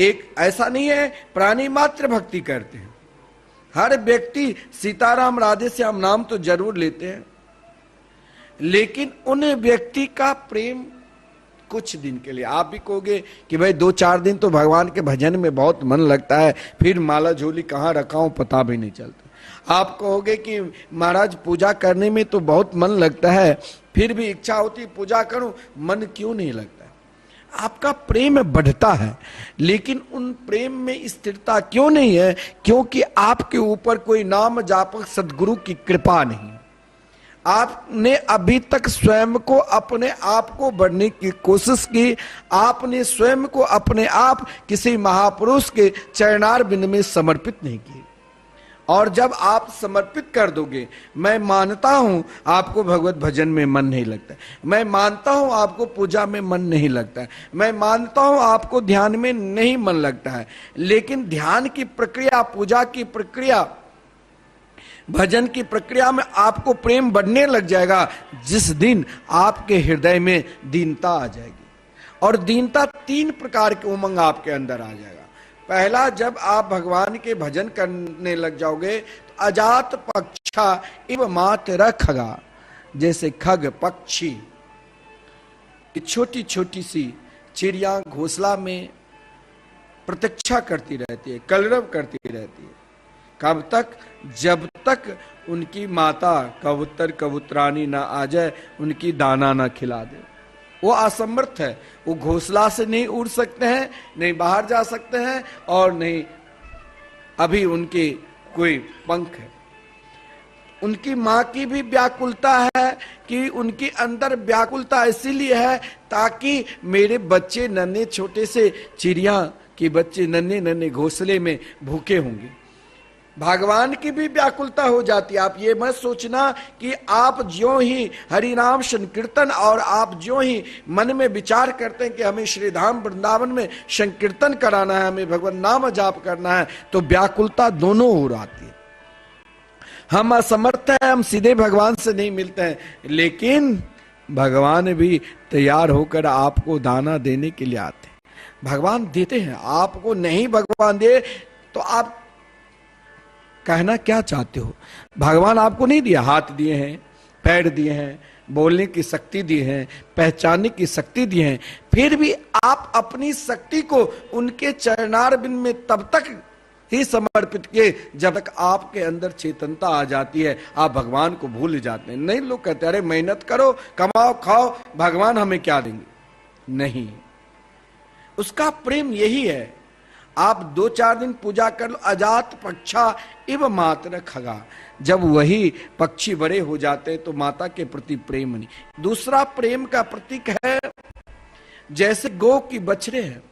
एक ऐसा नहीं है प्राणी मात्र भक्ति करते हैं, हर व्यक्ति सीताराम राधे श्याम नाम तो जरूर लेते हैं, लेकिन उन व्यक्ति का प्रेम कुछ दिन के लिए। आप भी कहोगे कि भाई 2-4 दिन तो भगवान के भजन में बहुत मन लगता है, फिर माला झोली कहाँ रखा हूं पता भी नहीं चलता। आप कहोगे कि महाराज पूजा करने में तो बहुत मन लगता है, फिर भी इच्छा होती पूजा करूं, मन क्यों नहीं लगता? आपका प्रेम बढ़ता है, लेकिन उन प्रेम में स्थिरता क्यों नहीं है? क्योंकि आपके ऊपर कोई नाम जापक सद्गुरु की कृपा नहीं। आपने अभी तक स्वयं को, अपने आप को बढ़ने की कोशिश की, आपने स्वयं को अपने आप किसी महापुरुष के चरणार बिंद में समर्पित नहीं किए। और जब आप समर्पित कर दोगे, मैं मानता हूं आपको भगवत भजन में मन नहीं लगता, मैं मानता हूं आपको पूजा में मन नहीं लगता, मैं मानता हूं आपको ध्यान में नहीं मन लगता है, लेकिन ध्यान की प्रक्रिया, पूजा की प्रक्रिया, भजन की प्रक्रिया में आपको प्रेम बढ़ने लग जाएगा जिस दिन आपके हृदय में दीनता आ जाएगी। और दीनता 3 प्रकार के उमंग आपके अंदर आ जाएगा। पहला, जब आप भगवान के भजन करने लग जाओगे तो अजात पक्षा इव मातर खगा, जैसे खग पक्षी, छोटी छोटी सी चिड़िया घोंसला में प्रतीक्षा करती रहती है, कलरव करती रहती है। कब तक? जब तक उनकी माता कबूतर कबूतरानी ना आ जाए, उनकी दाना ना खिला दे। वो असमर्थ है, वो घोंसला से नहीं उड़ सकते हैं, नहीं बाहर जा सकते हैं और नहीं अभी उनके कोई पंख है। उनकी माँ की भी व्याकुलता है कि उनके अंदर व्याकुलता इसीलिए है ताकि मेरे बच्चे नन्हे छोटे से चिड़िया के बच्चे नन्हे नन्हे घोंसले में भूखे होंगे। भगवान की भी व्याकुलता हो जाती है। आप ये मत सोचना कि आप ज्यों ही हरि नाम संकीर्तन और आप ज्यों ही मन में विचार करते हैं कि हमें श्री धाम वृंदावन में संकीर्तन कराना है, हमें भगवान नाम जाप करना है, तो व्याकुलता दोनों ओर आती है। हम असमर्थ हैं, हम सीधे भगवान से नहीं मिलते हैं, लेकिन भगवान भी तैयार होकर आपको दाना देने के लिए आते हैं। भगवान देते हैं, आपको नहीं भगवान दे तो आप कहना क्या चाहते हो? भगवान आपको नहीं दिया, हाथ दिए हैं, पैर दिए हैं, बोलने की शक्ति दी है, पहचानने की शक्ति दी है, फिर भी आप अपनी शक्ति को उनके चरणारविंद में तब तक ही समर्पित किए जब तक आपके अंदर चेतनता आ जाती है, आप भगवान को भूल जाते हैं। नहीं, लोग कहते अरे मेहनत करो, कमाओ, खाओ, भगवान हमें क्या देंगे? नहीं, उसका प्रेम यही है। आप 2-4 दिन पूजा कर लो, अजात पक्षा इव मातर खगा, जब वही पक्षी बड़े हो जाते हैं तो माता के प्रति प्रेम नहीं। दूसरा प्रेम का प्रतीक है, जैसे गौ की बछड़े हैं,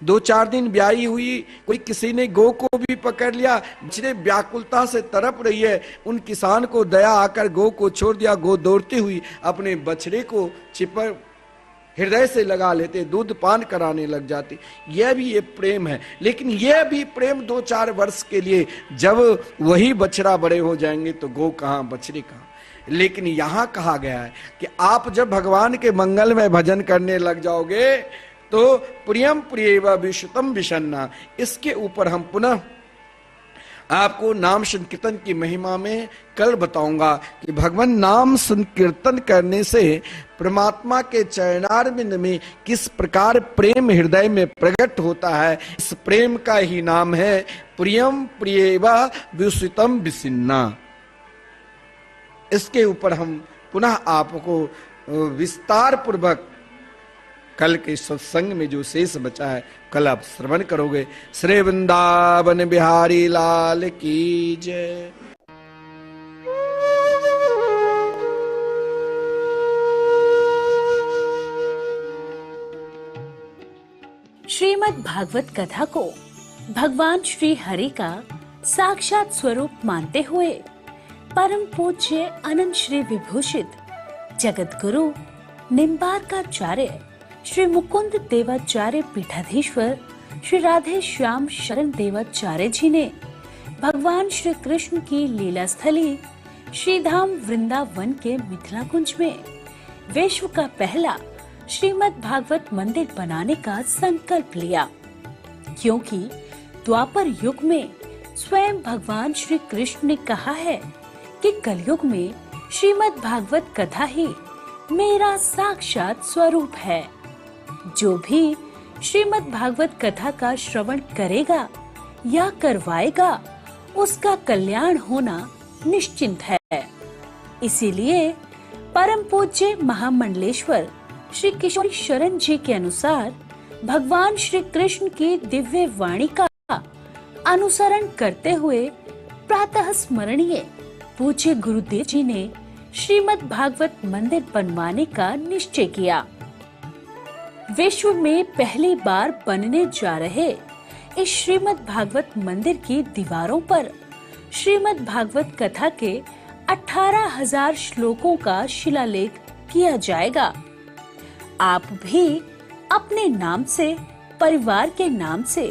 2-4 दिन ब्याई हुई, कोई किसी ने गौ को भी पकड़ लिया, बछड़े व्याकुलता से तड़प रही है, उन किसान को दया आकर गौ को छोड़ दिया, गौ दौड़ती हुई अपने बछड़े को चिपर हृदय से लगा लेते, दूध पान कराने लग जाते। यह भी ये प्रेम है, लेकिन यह भी प्रेम 2-4 वर्ष के लिए, जब वही बछड़ा बड़े हो जाएंगे तो गौ कहाँ, बछड़े कहाँ। लेकिन यहां कहा गया है कि आप जब भगवान के मंगल में भजन करने लग जाओगे तो प्रियम प्रियेव विश्रुतम विषन्ना, इसके ऊपर हम पुनः आपको नाम संकीर्तन की महिमा में कल बताऊंगा कि भगवान नाम संकीर्तन करने से परमात्मा के चरणारविंद में किस प्रकार प्रेम हृदय में प्रकट होता है। इस प्रेम का ही नाम है प्रियम प्रियेवा विश्रुतम विसिन्ना। इसके ऊपर हम पुनः आपको विस्तार पूर्वक कल के सत्संग में जो शेष बचा है कल आप श्रवण करोगे। श्री वृंदावन बिहारी लाल की जय। श्रीमद् भागवत कथा को भगवान श्री हरि का साक्षात स्वरूप मानते हुए परम पूज्य अनंत श्री विभूषित जगत गुरु निम्बार्काचार्य श्री मुकुंद देवाचार्य पीठाधीश्वर श्री राधे श्याम शरण देवाचार्य जी ने भगवान श्री कृष्ण की लीला स्थली श्री धाम वृंदावन के मिथिला कुंज में विश्व का पहला श्रीमद् भागवत मंदिर बनाने का संकल्प लिया, क्योंकि द्वापर युग में स्वयं भगवान श्री कृष्ण ने कहा है कि कलयुग में श्रीमद् भागवत कथा ही मेरा साक्षात स्वरूप है। जो भी श्रीमद् भागवत कथा का श्रवण करेगा या करवाएगा उसका कल्याण होना निश्चिंत है। इसीलिए परम पूज्य महामंडलेश्वर श्री किशोरी शरण जी के अनुसार भगवान श्री कृष्ण की दिव्य वाणी का अनुसरण करते हुए प्रातः स्मरणीय पूज्य गुरुदेव जी ने श्रीमद् भागवत मंदिर बनवाने का निश्चय किया। विश्व में पहली बार बनने जा रहे इस श्रीमद् भागवत मंदिर की दीवारों पर श्रीमद् भागवत कथा के 18,000 श्लोकों का शिलालेख किया जाएगा। आप भी अपने नाम से, परिवार के नाम से,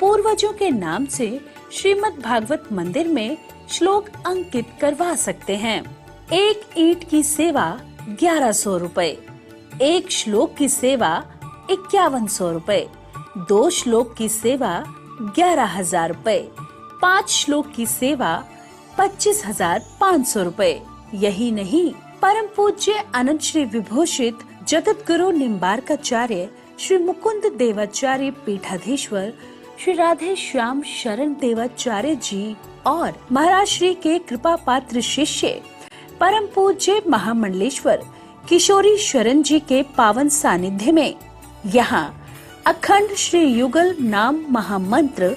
पूर्वजों के नाम से श्रीमद् भागवत मंदिर में श्लोक अंकित करवा सकते हैं। एक ईंट की सेवा 1100 रुपए, एक श्लोक की सेवा 5100 रुपए, 2 श्लोक की सेवा 11,000 रुपए, 5 श्लोक की सेवा 25,500 रुपए। यही नहीं, परम पूज्य अनंत श्री विभूषित जगत गुरु निम्बार्काचार्य श्री मुकुंद देवाचार्य पीठाधीश्वर श्री राधे श्याम शरण देवाचार्य जी और महाराज श्री के कृपा पात्र शिष्य परम पूज्य महामंडलेश्वर किशोरी शरण जी के पावन सानिध्य में यहाँ अखंड श्री युगल नाम महामंत्र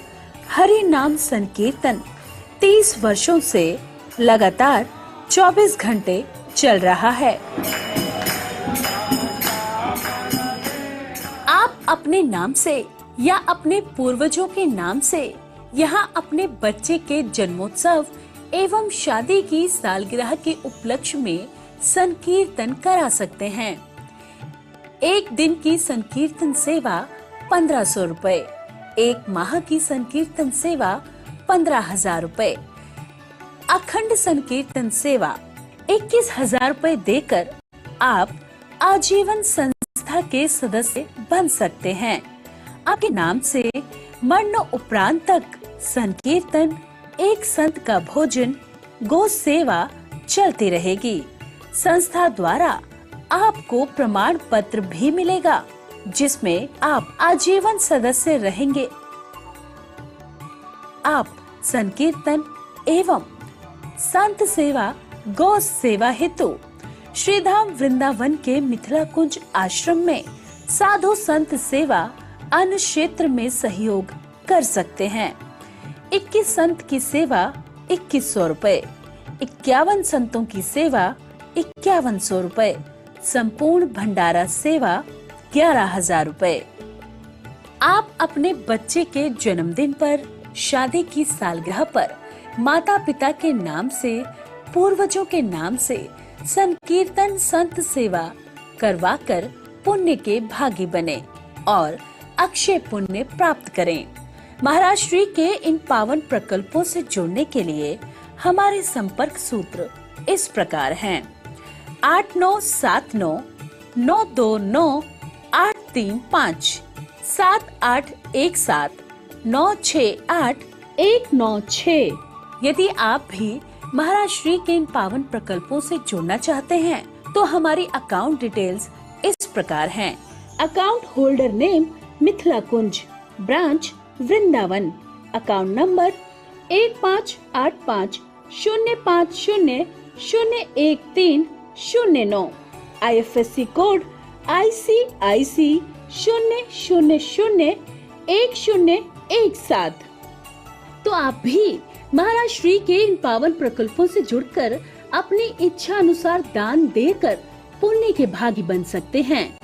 हरि नाम संकीर्तन 30 वर्षों से लगातार 24 घंटे चल रहा है। आप अपने नाम से या अपने पूर्वजों के नाम से यहाँ अपने बच्चे के जन्मोत्सव एवं शादी की सालगिरह के उपलक्ष्य में संकीर्तन करा सकते हैं। एक दिन की संकीर्तन सेवा 1500 रुपए, एक माह की संकीर्तन सेवा 15,000 रुपए, अखंड संकीर्तन सेवा 21,000 रुपए देकर आप आजीवन संस्था के सदस्य बन सकते हैं। आपके नाम से मरण उपरांत तक संकीर्तन, एक संत का भोजन, गो सेवा चलती रहेगी। संस्था द्वारा आपको प्रमाण पत्र भी मिलेगा जिसमें आप आजीवन सदस्य रहेंगे। आप संकीर्तन एवं संत सेवा, गौ सेवा हेतु श्रीधाम वृंदावन के मिथिला कुंज आश्रम में साधु संत सेवा अन्य क्षेत्र में सहयोग कर सकते हैं। 21 संत की सेवा 2100 रुपए, 51 संतों की सेवा 5100 रुपए, संपूर्ण भंडारा सेवा 11,000 रुपए। आप अपने बच्चे के जन्मदिन पर, शादी की सालगिरह पर माता पिता के नाम से, पूर्वजों के नाम से संकीर्तन संत सेवा करवाकर पुण्य के भागी बने और अक्षय पुण्य प्राप्त करें। महाराज श्री के इन पावन प्रकल्पों से जुड़ने के लिए हमारे संपर्क सूत्र इस प्रकार हैं: 8979-929-835, 7817-968-196। यदि आप भी महाराज श्री के इन पावन प्रकल्पों से जुड़ना चाहते हैं तो हमारी अकाउंट डिटेल्स इस प्रकार हैं: account holder name Mithila Kunj, branch Vrindavan, account number 158505001309, IFSC code ICIC 0001017। तो आप भी महाराज श्री के इन पावन प्रकल्पों से जुड़कर अपनी इच्छा अनुसार दान देकर पुण्य के भागी बन सकते हैं।